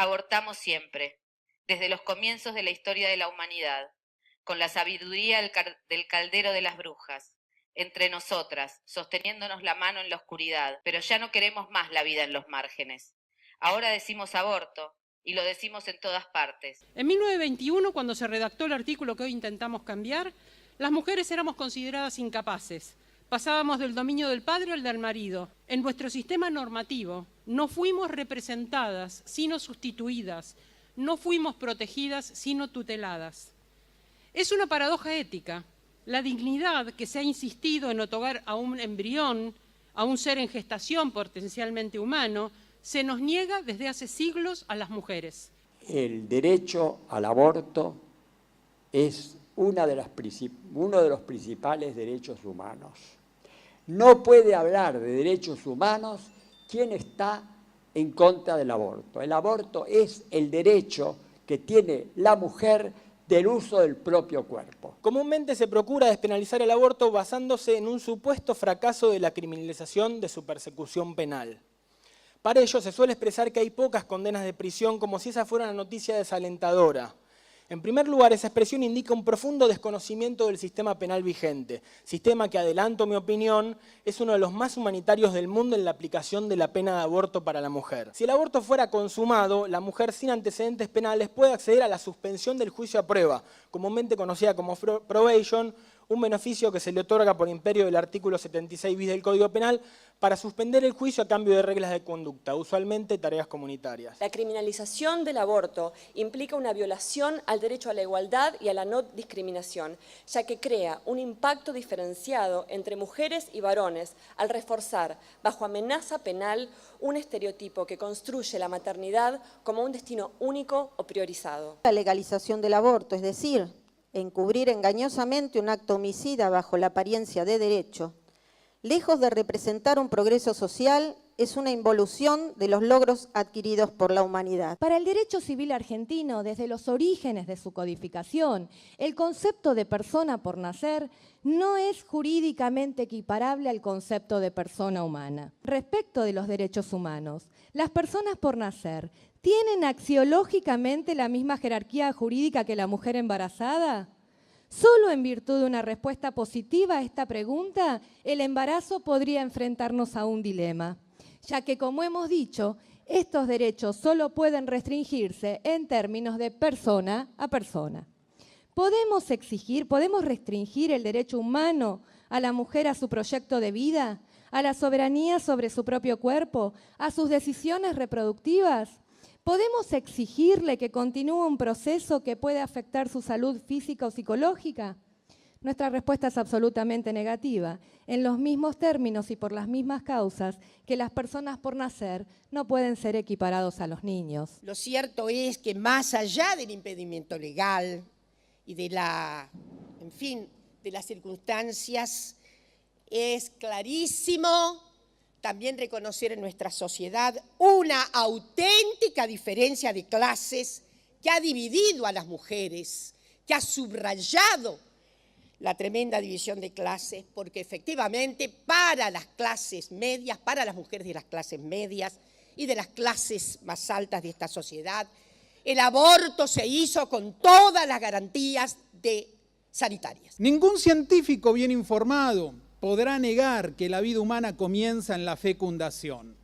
Abortamos siempre, desde los comienzos de la historia de la humanidad, con la sabiduría del caldero de las brujas, entre nosotras, sosteniéndonos la mano en la oscuridad, pero ya no queremos más la vida en los márgenes. Ahora decimos aborto, y lo decimos en todas partes. En 1921, cuando se redactó el artículo que hoy intentamos cambiar, las mujeres éramos consideradas incapaces. Pasábamos del dominio del padre al del marido. En nuestro sistema normativo no fuimos representadas, sino sustituidas. No fuimos protegidas, sino tuteladas. Es una paradoja ética. La dignidad que se ha insistido en otorgar a un embrión, a un ser en gestación potencialmente humano, se nos niega desde hace siglos a las mujeres. El derecho al aborto es uno de los principales derechos humanos. No puede hablar de derechos humanos quien está en contra del aborto. El aborto es el derecho que tiene la mujer del uso del propio cuerpo. Comúnmente se procura despenalizar el aborto basándose en un supuesto fracaso de la criminalización de su persecución penal. Para ello se suele expresar que hay pocas condenas de prisión como si esa fuera una noticia desalentadora. En primer lugar, esa expresión indica un profundo desconocimiento del sistema penal vigente, sistema que, adelanto mi opinión, es uno de los más humanitarios del mundo en la aplicación de la pena de aborto para la mujer. Si el aborto fuera consumado, la mujer sin antecedentes penales puede acceder a la suspensión del juicio a prueba, comúnmente conocida como probation, un beneficio que se le otorga por imperio del artículo 76 bis del Código Penal para suspender el juicio a cambio de reglas de conducta, usualmente tareas comunitarias. La criminalización del aborto implica una violación al derecho a la igualdad y a la no discriminación, ya que crea un impacto diferenciado entre mujeres y varones al reforzar, bajo amenaza penal, un estereotipo que construye la maternidad como un destino único o priorizado. La legalización del aborto, es decir, encubrir engañosamente un acto homicida bajo la apariencia de derecho, lejos de representar un progreso social, es una involución de los logros adquiridos por la humanidad. Para el derecho civil argentino, desde los orígenes de su codificación, el concepto de persona por nacer no es jurídicamente equiparable al concepto de persona humana. Respecto de los derechos humanos, las personas por nacer ¿tienen axiológicamente la misma jerarquía jurídica que la mujer embarazada? Solo en virtud de una respuesta positiva a esta pregunta, el embarazo podría enfrentarnos a un dilema, ya que, como hemos dicho, estos derechos solo pueden restringirse en términos de persona a persona. ¿Podemos restringir el derecho humano a la mujer a su proyecto de vida, a la soberanía sobre su propio cuerpo, a sus decisiones reproductivas? ¿Podemos exigirle que continúe un proceso que puede afectar su salud física o psicológica? Nuestra respuesta es absolutamente negativa, en los mismos términos y por las mismas causas que las personas por nacer no pueden ser equiparados a los niños. Lo cierto es que más allá del impedimento legal y de las circunstancias, es clarísimo también reconocer en nuestra sociedad una auténtica diferencia de clases que ha dividido a las mujeres, que ha subrayado la tremenda división de clases, porque efectivamente para las clases medias, para las mujeres de las clases medias y de las clases más altas de esta sociedad, el aborto se hizo con todas las garantías sanitarias. Ningún científico bien informado podrá negar que la vida humana comienza en la fecundación.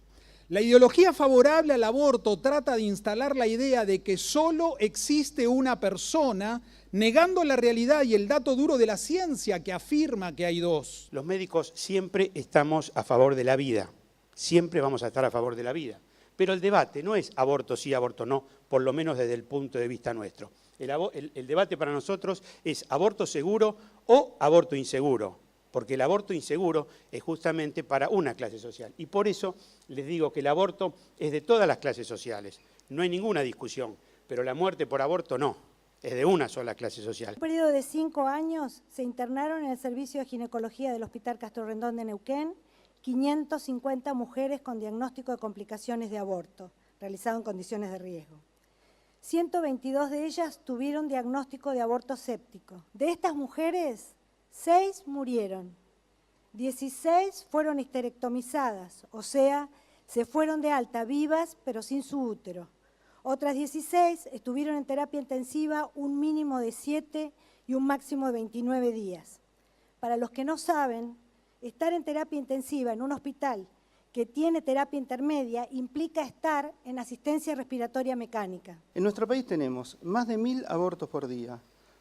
La ideología favorable al aborto trata de instalar la idea de que solo existe una persona, negando la realidad y el dato duro de la ciencia que afirma que hay dos. Los médicos siempre estamos a favor de la vida, siempre vamos a estar a favor de la vida. Pero el debate no es aborto sí, aborto no, por lo menos desde el punto de vista nuestro. El debate para nosotros es aborto seguro o aborto inseguro, porque el aborto inseguro es justamente para una clase social. Y por eso les digo que el aborto es de todas las clases sociales, no hay ninguna discusión, pero la muerte por aborto no, es de una sola clase social. En un periodo de 5 años se internaron en el servicio de ginecología del Hospital Castro Rendón de Neuquén 550 mujeres con diagnóstico de complicaciones de aborto, realizado en condiciones de riesgo. 122 de ellas tuvieron diagnóstico de aborto séptico. De estas mujeres, 6 murieron, 16 fueron histerectomizadas, o sea, se fueron de alta vivas pero sin su útero. Otras 16 estuvieron en terapia intensiva un mínimo de 7 y un máximo de 29 días. Para los que no saben, estar en terapia intensiva en un hospital que tiene terapia intermedia implica estar en asistencia respiratoria mecánica. En nuestro país tenemos más de 1000 abortos por día,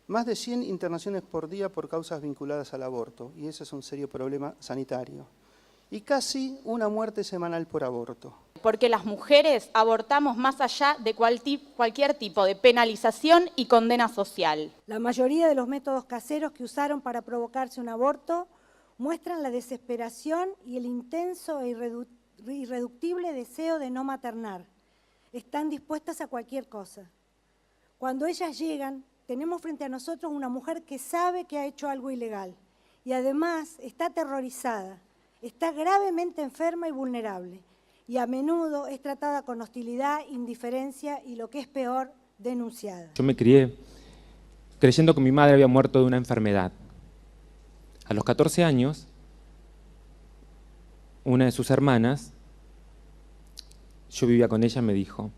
más de 100 internaciones por día por causas vinculadas al aborto, y ese es un serio problema sanitario, y casi una muerte semanal por aborto. Porque las mujeres abortamos más allá de cualquier tipo de penalización y condena social. La mayoría de los métodos caseros que usaron para provocarse un aborto muestran la desesperación y el intenso e irreductible deseo de no maternar. Están dispuestas a cualquier cosa. Cuando ellas llegan, tenemos frente a nosotros una mujer que sabe que ha hecho algo ilegal y además está aterrorizada, está gravemente enferma y vulnerable y a menudo es tratada con hostilidad, indiferencia y, lo que es peor, denunciada. Yo me crié creyendo que mi madre había muerto de una enfermedad. A los 14 años, una de sus hermanas, yo vivía con ella, me dijo: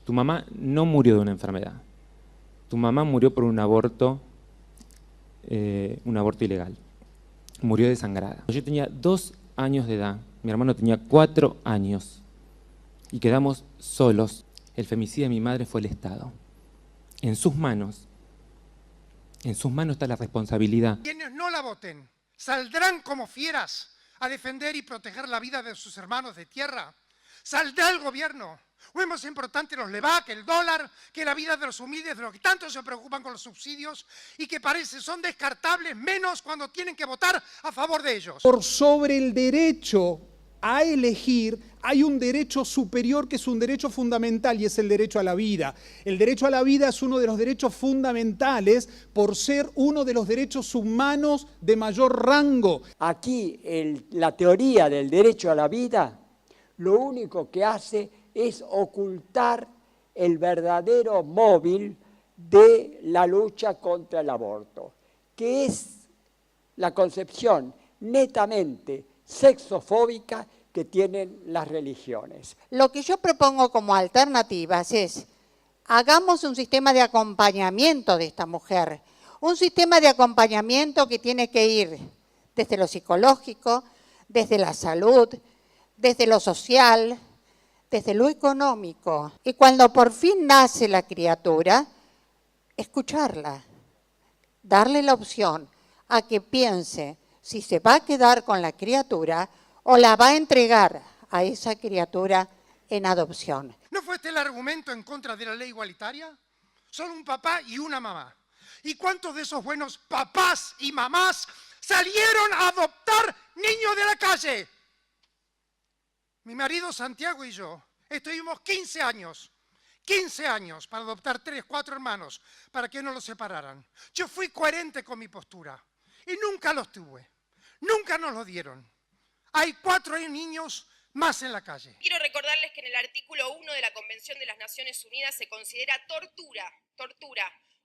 tu mamá no murió de una enfermedad, tu mamá murió por un aborto ilegal, murió desangrada. Yo tenía 2 años de edad, mi hermano tenía 4 años y quedamos solos. El femicidio de mi madre fue el Estado. En sus manos está la responsabilidad. Quienes no la voten saldrán como fieras a defender y proteger la vida de sus hermanos de tierra. Saldrá el gobierno. O es más importante los LEVAC, el dólar, que la vida de los humildes, de los que tanto se preocupan con los subsidios y que parece son descartables, menos cuando tienen que votar a favor de ellos. Por sobre el derecho a elegir hay un derecho superior que es un derecho fundamental y es el derecho a la vida. El derecho a la vida es uno de los derechos fundamentales por ser uno de los derechos humanos de mayor rango. Aquí la teoría del derecho a la vida lo único que hace es ocultar el verdadero móvil de la lucha contra el aborto, que es la concepción netamente sexofóbica que tienen las religiones. Lo que yo propongo como alternativas es: hagamos un sistema de acompañamiento de esta mujer, un sistema de acompañamiento que tiene que ir desde lo psicológico, desde la salud, desde lo social, desde lo económico. Y cuando por fin nace la criatura, escucharla, darle la opción a que piense si se va a quedar con la criatura o la va a entregar a esa criatura en adopción. ¿No fue este el argumento en contra de la ley igualitaria? Solo un papá y una mamá. ¿Y cuántos de esos buenos papás y mamás salieron a adoptar niños de la calle? Mi marido Santiago y yo estuvimos 15 años para adoptar 3, 4 hermanos, para que no los separaran. Yo fui coherente con mi postura y nunca los tuve, nunca nos lo dieron. Hay 4 niños más en la calle. Quiero recordarles que en el artículo 1 de la Convención de las Naciones Unidas se considera tortura,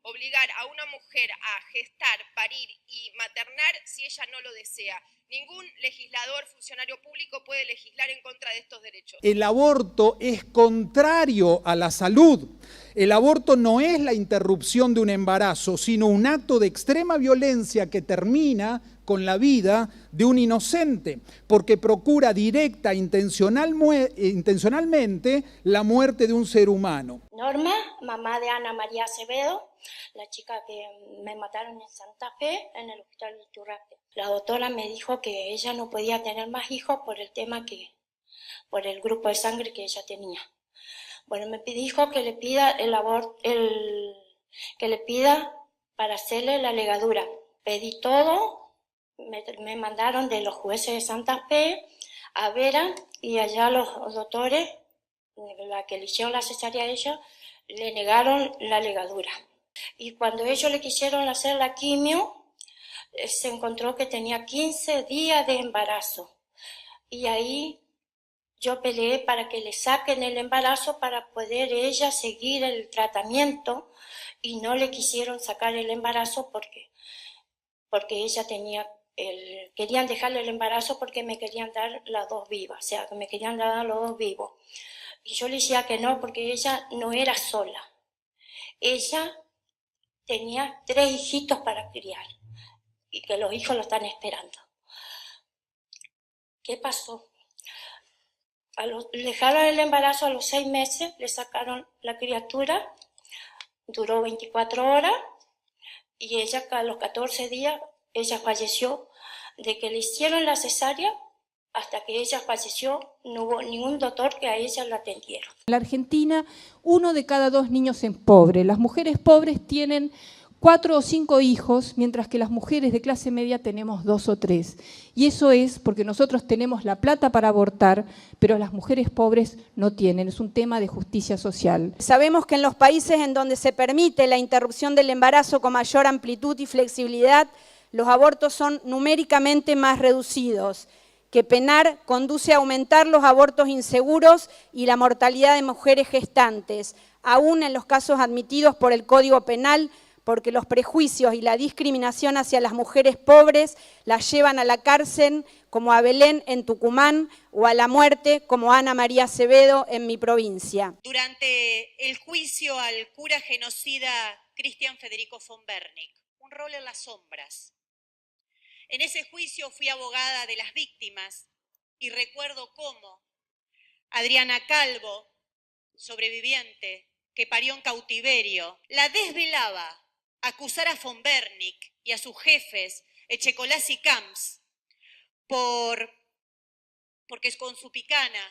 obligar a una mujer a gestar, parir y maternar si ella no lo desea. Ningún legislador, funcionario público puede legislar en contra de estos derechos. El aborto es contrario a la salud. El aborto no es la interrupción de un embarazo, sino un acto de extrema violencia que termina con la vida de un inocente, porque procura directa, intencionalmente, la muerte de un ser humano. Norma, mamá de Ana María Acevedo, la chica que me mataron en Santa Fe, en el hospital de Iturralde. La doctora me dijo que ella no podía tener más hijos por el tema por el grupo de sangre que ella tenía. Bueno, me dijo que le pida que le pida para hacerle la ligadura. Pedí todo, me mandaron de los jueces de Santa Fe a Vera y allá los doctores, la que le hicieron la cesárea a ella, le negaron la ligadura. Y cuando ellos le quisieron hacer la quimio, se encontró que tenía 15 días de embarazo. Y ahí yo peleé para que le saquen el embarazo para poder ella seguir el tratamiento y no le quisieron sacar el embarazo porque ella tenía querían dejarle el embarazo porque me querían dar las 2 vivas, o sea, que me querían dar los 2 vivos. Y yo le decía que no, porque ella no era sola. Ella tenía 3 hijitos para criar y que los hijos lo están esperando. ¿Qué pasó? Le dejaron el embarazo a los 6 meses, le sacaron la criatura, duró 24 horas y ella a los 14 días, ella falleció. De que le hicieron la cesárea hasta que ella falleció, no hubo ningún doctor que a ella la atendiera. En la Argentina, 1 de cada 2 niños es pobre. Las mujeres pobres tienen 4 o 5 hijos, mientras que las mujeres de clase media tenemos 2 o 3. Y eso es porque nosotros tenemos la plata para abortar, pero las mujeres pobres no tienen. Es un tema de justicia social. Sabemos que en los países en donde se permite la interrupción del embarazo con mayor amplitud y flexibilidad, los abortos son numéricamente más reducidos, que penar conduce a aumentar los abortos inseguros y la mortalidad de mujeres gestantes, aún en los casos admitidos por el Código Penal, porque los prejuicios y la discriminación hacia las mujeres pobres las llevan a la cárcel, como a Belén en Tucumán, o a la muerte, como a Ana María Acevedo en mi provincia. Durante el juicio al cura genocida Christian Federico von Bernig, un rol en las sombras. En ese juicio fui abogada de las víctimas y recuerdo cómo Adriana Calvo, sobreviviente, que parió en cautiverio, la desvelaba a acusar a von Bernig y a sus jefes, Echecolás y Camps, porque con su picana,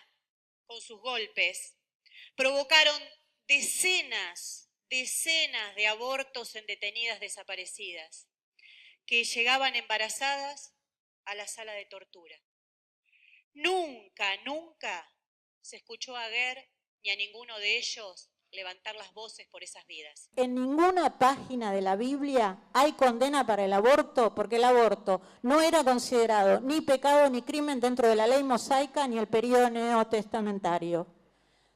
con sus golpes, provocaron decenas de abortos en detenidas desaparecidas, que llegaban embarazadas a la sala de tortura. Nunca se escuchó a Guer ni a ninguno de ellos levantar las voces por esas vidas. En ninguna página de la Biblia hay condena para el aborto, porque el aborto no era considerado ni pecado ni crimen dentro de la ley mosaica ni el período neotestamentario.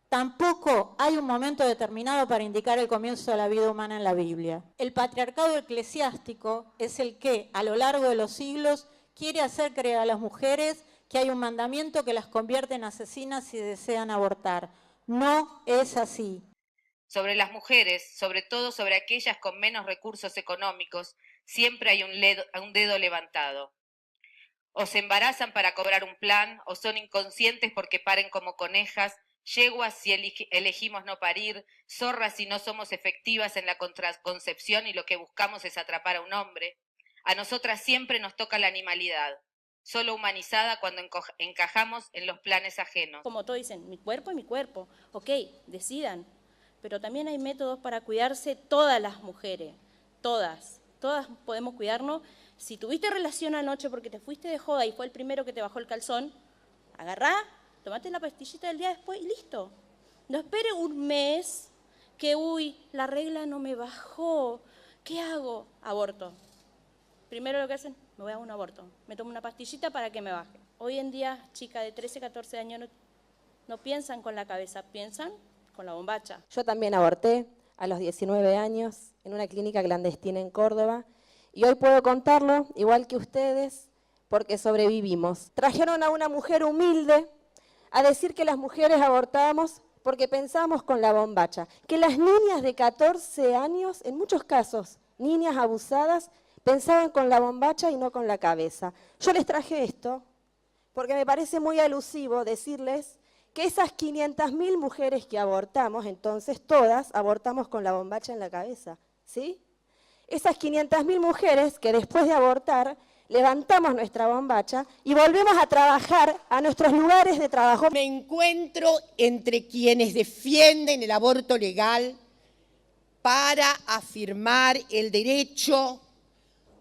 Tampoco hay un momento determinado para indicar el comienzo de la vida humana en la Biblia. El patriarcado eclesiástico es el que, a lo largo de los siglos, quiere hacer creer a las mujeres que hay un mandamiento que las convierte en asesinas si desean abortar. No es así. Sobre las mujeres, sobre todo sobre aquellas con menos recursos económicos, siempre hay un dedo levantado. O se embarazan para cobrar un plan, o son inconscientes porque paren como conejas, yeguas si elegimos no parir, zorras si no somos efectivas en la contraconcepción y lo que buscamos es atrapar a un hombre. A nosotras siempre nos toca la animalidad, solo humanizada cuando encajamos en los planes ajenos. Como todos dicen, mi cuerpo es mi cuerpo, ok, decidan, pero también hay métodos para cuidarse todas las mujeres, todas podemos cuidarnos. Si tuviste relación anoche porque te fuiste de joda y fue el primero que te bajó el calzón, agarrá, tomate la pastillita del día después y listo. No espere un mes que, uy, la regla no me bajó, ¿qué hago? Aborto. Primero lo que hacen, me voy a un aborto, me tomo una pastillita para que me baje. Hoy en día, chicas de 13, 14 años no piensan con la cabeza, piensan con la bombacha. Yo también aborté a los 19 años en una clínica clandestina en Córdoba y hoy puedo contarlo, igual que ustedes, porque sobrevivimos. Trajeron a una mujer humilde a decir que las mujeres abortábamos porque pensábamos con la bombacha, que las niñas de 14 años, en muchos casos, niñas abusadas, pensaban con la bombacha y no con la cabeza. Yo les traje esto porque me parece muy alusivo decirles que esas 500.000 mujeres que abortamos, entonces todas abortamos con la bombacha en la cabeza, ¿sí? Esas 500.000 mujeres que después de abortar levantamos nuestra bombacha y volvemos a trabajar a nuestros lugares de trabajo. Me encuentro entre quienes defienden el aborto legal para afirmar el derecho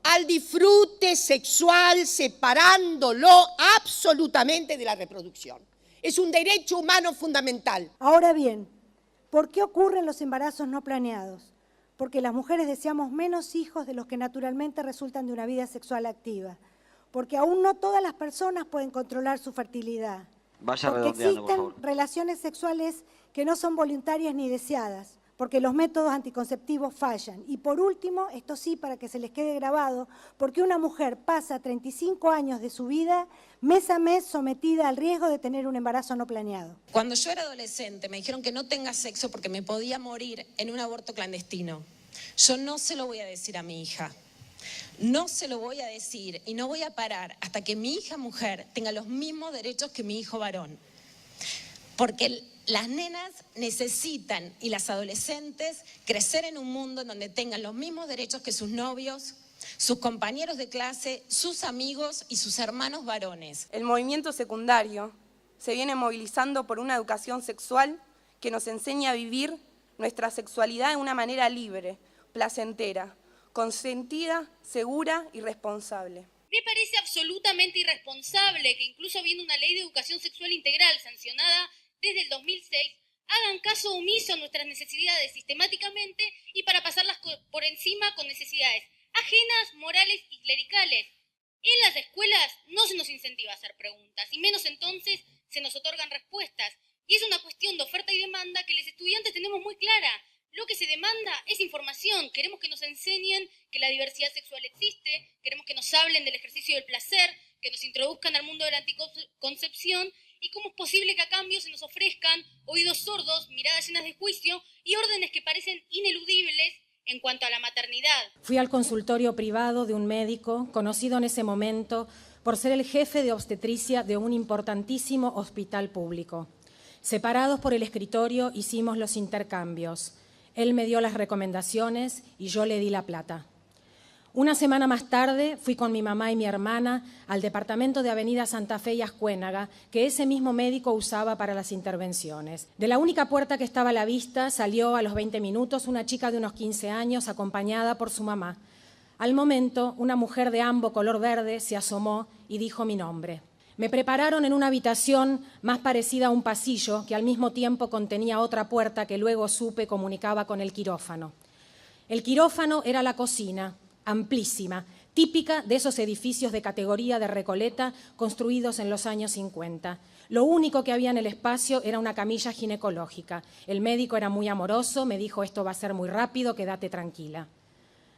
al disfrute sexual separándolo absolutamente de la reproducción. Es un derecho humano fundamental. Ahora bien, ¿por qué ocurren los embarazos no planeados? Porque las mujeres deseamos menos hijos de los que naturalmente resultan de una vida sexual activa. Porque aún no todas las personas pueden controlar su fertilidad. Vaya porque redondeando, por existen favor. relaciones sexuales que no son voluntarias ni deseadas. porque los métodos anticonceptivos fallan. Y por último, esto sí para que se les quede grabado, porque una mujer pasa 35 años de su vida mes a mes sometida al riesgo de tener un embarazo no planeado. Cuando yo era adolescente me dijeron que no tenga sexo porque me podía morir en un aborto clandestino. Yo no se lo voy a decir a mi hija. No se lo voy a decir y no voy a parar hasta que mi hija mujer tenga los mismos derechos que mi hijo varón. Porque las nenas necesitan, y las adolescentes, crecer en un mundo en donde tengan los mismos derechos que sus novios, sus compañeros de clase, sus amigos y sus hermanos varones. El movimiento secundario se viene movilizando por una educación sexual que nos enseña a vivir nuestra sexualidad de una manera libre, placentera, consentida, segura y responsable. Me parece absolutamente irresponsable que incluso habiendo una ley de educación sexual integral sancionada desde el 2006, hagan caso omiso a nuestras necesidades sistemáticamente y para pasarlas por encima con necesidades ajenas, morales y clericales. En las escuelas no se nos incentiva a hacer preguntas, y menos entonces se nos otorgan respuestas. Y es una cuestión de oferta y demanda que los estudiantes tenemos muy clara. Lo que se demanda es información. Queremos que nos enseñen que la diversidad sexual existe, queremos que nos hablen del ejercicio del placer, que nos introduzcan al mundo de la anticoncepción, y cómo es posible que a cambio se nos ofrezcan oídos sordos, miradas llenas de juicio y órdenes que parecen ineludibles en cuanto a la maternidad. Fui al consultorio privado de un médico, conocido en ese momento por ser el jefe de obstetricia de un importantísimo hospital público. Separados por el escritorio hicimos los intercambios. Él me dio las recomendaciones y yo le di la plata. Una semana más tarde fui con mi mamá y mi hermana al departamento de Avenida Santa Fe y Ascuénaga, que ese mismo médico usaba para las intervenciones. De la única puerta que estaba a la vista salió a los 20 minutos una chica de unos 15 años acompañada por su mamá. Al momento, una mujer de ambo color verde se asomó y dijo mi nombre. Me prepararon en una habitación más parecida a un pasillo que al mismo tiempo contenía otra puerta que luego supe comunicaba con el quirófano. El quirófano era la cocina, amplísima, típica de esos edificios de categoría de Recoleta construidos en los años 50. Lo único que había en el espacio era una camilla ginecológica. El médico era muy amoroso, me dijo esto va a ser muy rápido, quédate tranquila.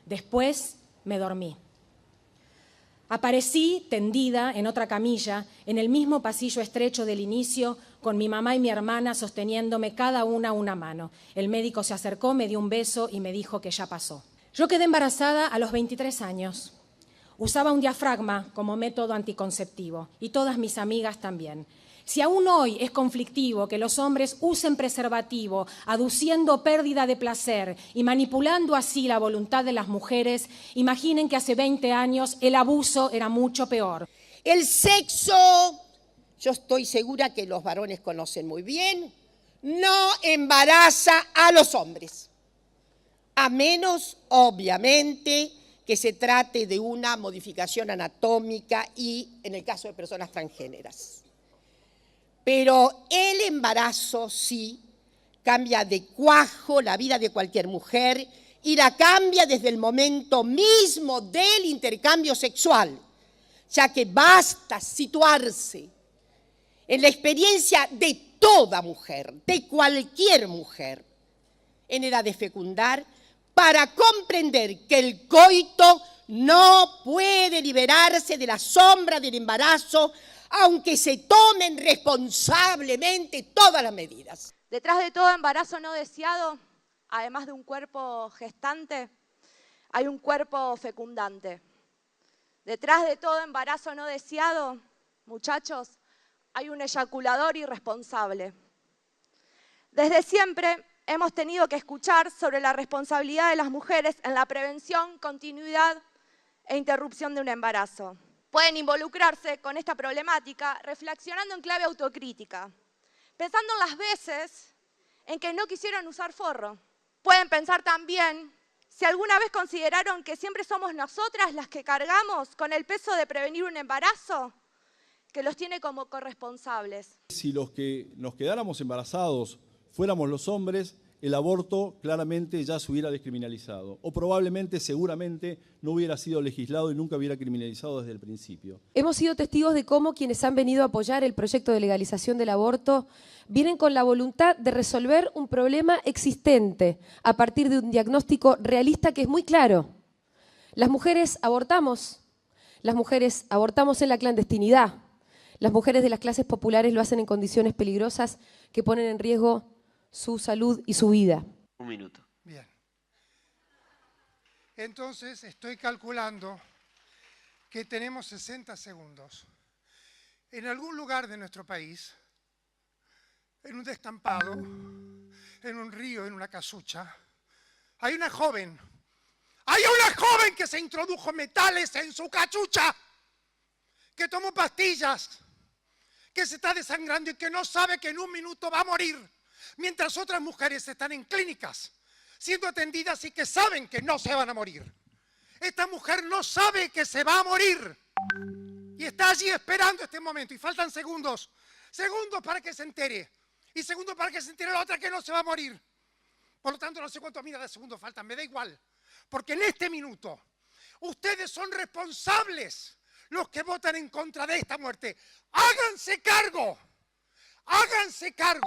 Después me dormí. Aparecí tendida en otra camilla, en el mismo pasillo estrecho del inicio, con mi mamá y mi hermana sosteniéndome cada una mano. El médico se acercó, me dio un beso y me dijo que ya pasó. Yo quedé embarazada a los 23 años. Usaba un diafragma como método anticonceptivo y todas mis amigas también. Si aún hoy es conflictivo que los hombres usen preservativo, aduciendo pérdida de placer y manipulando así la voluntad de las mujeres, imaginen que hace 20 años el abuso era mucho peor. El sexo, yo estoy segura que los varones conocen muy bien, no embaraza a los hombres. A menos, obviamente, que se trate de una modificación anatómica y en el caso de personas transgéneras. Pero el embarazo sí cambia de cuajo la vida de cualquier mujer y la cambia desde el momento mismo del intercambio sexual, ya que basta situarse en la experiencia de toda mujer, de cualquier mujer, en edad de fecundar, para comprender que el coito no puede liberarse de la sombra del embarazo, aunque se tomen responsablemente todas las medidas. Detrás de todo embarazo no deseado, además de un cuerpo gestante, hay un cuerpo fecundante. Detrás de todo embarazo no deseado, muchachos, hay un eyaculador irresponsable. Desde siempre hemos tenido que escuchar sobre la responsabilidad de las mujeres en la prevención, continuidad e interrupción de un embarazo. Pueden involucrarse con esta problemática reflexionando en clave autocrítica, pensando en las veces en que no quisieron usar forro. Pueden pensar también si alguna vez consideraron que siempre somos nosotras las que cargamos con el peso de prevenir un embarazo, que los tiene como corresponsables. Si los que nos quedáramos embarazados fuéramos los hombres, el aborto claramente ya se hubiera descriminalizado, o probablemente, seguramente, no hubiera sido legislado y nunca hubiera criminalizado desde el principio. Hemos sido testigos de cómo quienes han venido a apoyar el proyecto de legalización del aborto vienen con la voluntad de resolver un problema existente a partir de un diagnóstico realista que es muy claro. Las mujeres abortamos en la clandestinidad. Las mujeres de las clases populares lo hacen en condiciones peligrosas que ponen en riesgo su salud y su vida. Un minuto. Bien. Entonces estoy calculando que tenemos 60 segundos. En algún lugar de nuestro país, en un descampado, en un río, en una casucha, hay una joven que se introdujo metales en su cachucha, que tomó pastillas, que se está desangrando y que no sabe que en un minuto va a morir, mientras otras mujeres están en clínicas siendo atendidas y que saben que no se van a morir. Esta mujer no sabe que se va a morir y está allí esperando este momento y faltan segundos para que se entere y segundos para que se entere la otra que no se va a morir. Por lo tanto, no sé cuántos miles de segundos faltan, me da igual, porque en este minuto ustedes son responsables, los que votan en contra de esta muerte. Háganse cargo.